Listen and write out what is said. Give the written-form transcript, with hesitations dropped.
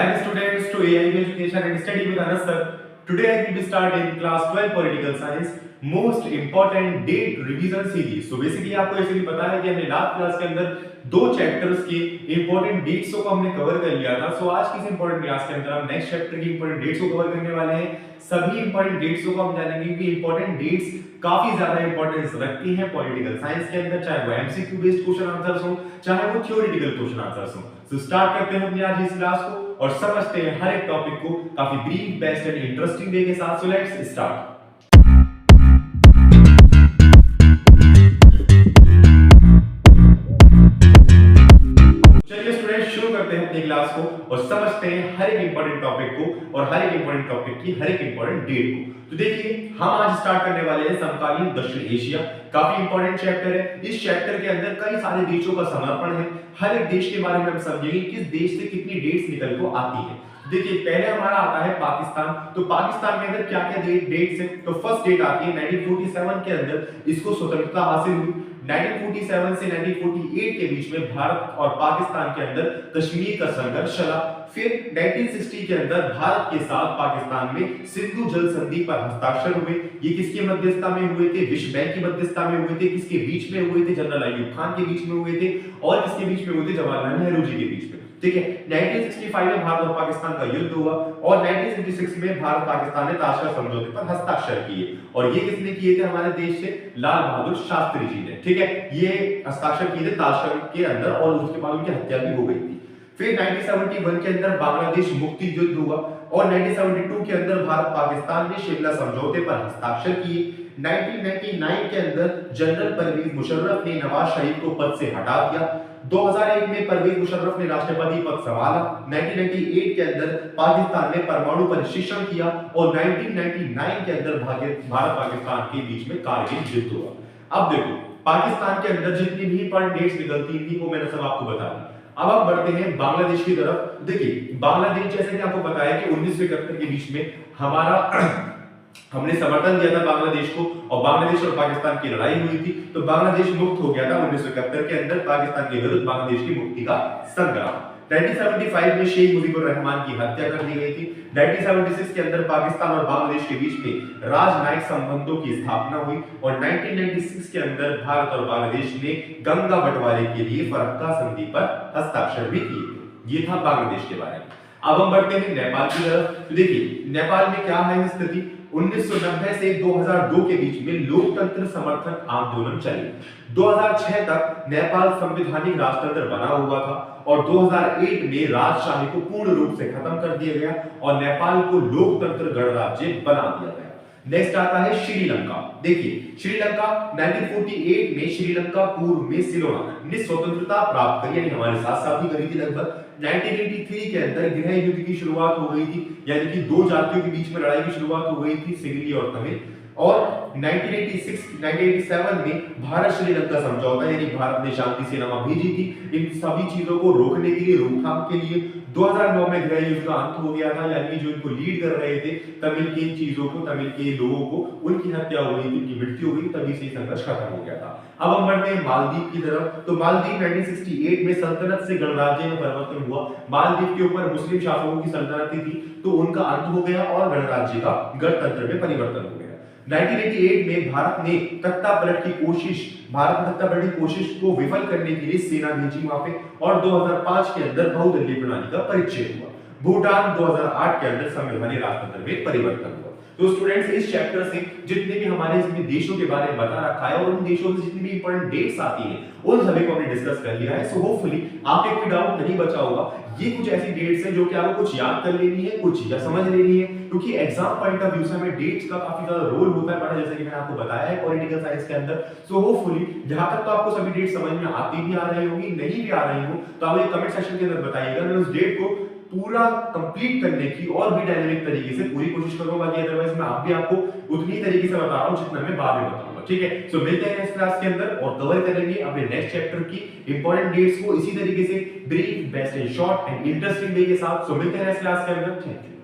Welcome students to AIB Education and Study with Anas sir. Today I will be starting class 12 political science most important date revision series. So basically आपको ऐसे भी पता है कि हमने last class के अंदर दो चैप्टर्स के इंपॉर्टेंट डेट्स को हमने कवर कर लिया था. सो आज की इस इंपॉर्टेंट क्लास के अंदर हम नेक्स्ट चैप्टर की इंपॉर्टेंट डेट्स को कवर करने वाले हैं. सभी इंपॉर्टेंट डेट्स को हम जानेंगे कि इंपॉर्टेंट डेट्स काफी ज्यादा इंपॉर्टेंस रखती हैं पॉलिटिकल साइंस के अंदर, चाहे वो एमसीक्यू बेस्ड क्वेश्चन आंसर्स हो चाहे वो थ्योरेटिकल क्वेश्चन आंसर्स हो. सो स्टार्ट करते हैं अपनी आज इस क्लास को और समझते हैं हर एक टॉपिक को काफी brief best and interesting way के साथ. So let's start. क्लास को और समझते हैं हर एक इंपॉर्टेंट टॉपिक को और हर एक इंपॉर्टेंट टॉपिक की हर एक इंपॉर्टेंट डेट को. तो देखिए हम आज स्टार्ट करने वाले हैं समकालीन दक्षिण एशिया. काफी इंपॉर्टेंट चैप्टर है. इस चैप्टर के अंदर कई सारे देशों का समर्पण है. हर एक देश के बारे में हम समझेंगे किस देश से कितनी डेट्स निकल को आती है. देखिए पहले हमारा आता है पाकिस्तान. तो पाकिस्तान के अंदर क्या क्या डेट्स है. तो फर्स्ट डेट आती है 1947 के अंदर इसको स्वतंत्रता हासिल हुई. 1947 से 1948 के बीच में भारत और पाकिस्तान के अंदर कश्मीर का संघर्ष चला. फिर 1960 के अंदर भारत के साथ पाकिस्तान में सिंधु जल संधि पर हस्ताक्षर हुए. ये किसके मध्यस्थता में हुए थे? विश्व बैंक की मध्यस्थता में हुए थे. किसके बीच में हुए थे? जनरल अयूब खान के बीच में हुए थे. और किसके बीच में हुए थे? जवाहरलाल नेहरू जी के बीच में. ठीक है. 1965 में भारत और पाकिस्तान का युद्ध हुआ और 1966 में भारत पाकिस्तान ने ताशकंद समझौते पर हस्ताक्षर किए. और ये किसने किए थे? हमारे देश से लाल बहादुर शास्त्री जी ने. ठीक है. ये हस्ताक्षर किए थे ताशकंद के अंदर और उसके बाद उनकी हत्या भी हो गई थी. फिर 1971 के अंदर बांग्लादेश मुक्ति युद्ध हुआ और 1972 के अंदर भारत पाकिस्तान ने शिमला समझौते पर हस्ताक्षर किए. 1999 के अंदर जनरल परवेज मुशर्रफ ने नवाज शरीफ को पद से हटा दिया. 2001 में परवेज मुशर्रफ ने राष्ट्रपति पद संभाला. 1998 के अंदर पाकिस्तान ने परमाणु परीक्षण किया और 1999 के अंदर भारत पाकिस्तान के बीच में कारगिल युद्ध हुआ. अब देखो पाकिस्तान के अंदर जितनी भी इंपॉर्टेंट डेट्स निकलती थी वो मैंने सब आपको बता दी. अब आप बढ़ते हैं बांग्लादेश की तरफ. देखिए बांग्लादेश जैसे कि आपको पता है कि 1971 के बीच में हमने समर्थन दिया था बांग्लादेश को और बांग्लादेश और पाकिस्तान की लड़ाई हुई थी. तो बांग्लादेश मुक्त हो गया था 1971 के अंदर पाकिस्तान के विरुद्ध बांग्लादेश की मुक्ति का संग्राम. 1975 में शेख मुजीबुर रहमान की हत्या कर दी गई थी. 1976 के अंदर पाकिस्तान और बांग्लादेश के बीच में राजनयिक संबंधों की स्थापना हुई और 1996 के अंदर भारत और बांग्लादेश ने गंगा बंटवारे के लिए फरक्का संधि पर हस्ताक्षर भी किए थे. ये था बांग्लादेश के बारे में. अब हम बढ़ते हैं नेपाल की तरफ. तो देखिए नेपाल में क्या है स्थिति. 1990 से 2002 के बीच में लोकतंत्र समर्थन आंदोलन चले. 2006 तक नेपाल संवैधानिक राष्ट्रतंत्र बना हुआ था और 2008 में राजशाही को पूर्ण रूप से खत्म कर दिया गया और नेपाल को लोकतंत्र गणराज्य बना दिया गया. नेक्स्ट आता है श्रीलंका. देखिए श्रीलंका 1948 में श्रीलंका पूर्व में सिलोन ने स्वतंत्रता प्राप्त करी, यानी हमारे साथ साथ ही करी थी. लगभग 1983 के अंदर गृह युद्ध की शुरुआत हो गई थी, यानी कि दो जातियों के बीच में लड़ाई की शुरुआत हो गई थी, सिंगली और तमिल. और 1987 में भारत श्रीलंका समझौता, यानी भारत ने शांति सेना भेजी थी इन सभी चीजों को रोकने के लिए, रोकथाम के लिए. 2009 में गृह युद्ध का अंत हो गया था, यानी जो इनको लीड कर रहे थे तमिल की चीजों को, तमिल के लोगों को, उनकी हत्या हो गई थी, उनकी मृत्यु हो गई, तभी से संघर्ष खत्म हो गया था. अब हम बढ़ते हैं मालदीव की तरफ. तो मालदीव 1968 में सल्तनत से गणराज्य में परिवर्तन हुआ. मालदीव के ऊपर मुस्लिम शासकों की सल्तनत थी तो उनका अंत हो गया और गणराज्य का गणतंत्र में परिवर्तन हो गया. 1988 में भारत ने तख्ता पलट की कोशिश को विफल करने के लिए सेना भेजी वहां पे और 2005 के अंदर बहुदलीय प्रणाली का परिचय हुआ. भूटान 2008 के अंदर संवैधानिक राष्ट्रतंत्र में परिवर्तन हुआ. तो स्टूडेंट्स इस चैप्टर से जितने भी हमारे इसमें देशों के बारे में बता रखा है और उन देशों से जितनी भी इंपॉर्टेंट डेट्स आती हैं उन सभी को हमने डिस्कस कर लिया है. सो होपफुली आपके कोई डाउट नहीं बचा होगा. ये कुछ ऐसी डेट्स हैं जो कि आपको कुछ याद कर लेनी है, कुछ या समझ लेनी है, क्योंकि एग्जाम पॉइंट ऑफ व्यू से हमें डेट्स का काफी ज्यादा रोल होता है बड़ा, जैसे कि मैंने आपको बताया है पॉलिटिकल साइंस के अंदर. सो होपफुली जहां तक तो आपको सभी डेट्स समझ में आती भी आ रही होगी, नहीं भी आ रही हो तो आप कमेंट सेक्शन के अंदर बताइएगा. मैं उस डेट को पूरा कंप्लीट करने की और भी डायनामिक तरीके से पूरी कोशिश करूंगा. बाकी अदरवाइज मैं आप भी आपको उतनी तरीके से बता रहा हूं जितना मैं बाद में बताऊंगा. ठीक है. सो मिलते हैं इस क्लास के अंदर और कवर करेंगे अपने नेक्स्ट चैप्टर की इंपॉर्टेंट डेट्स को इसी तरीके से brief best and short and interesting way के साथ. सो मिलते हैं इस क्लास के अंदर. Thank you.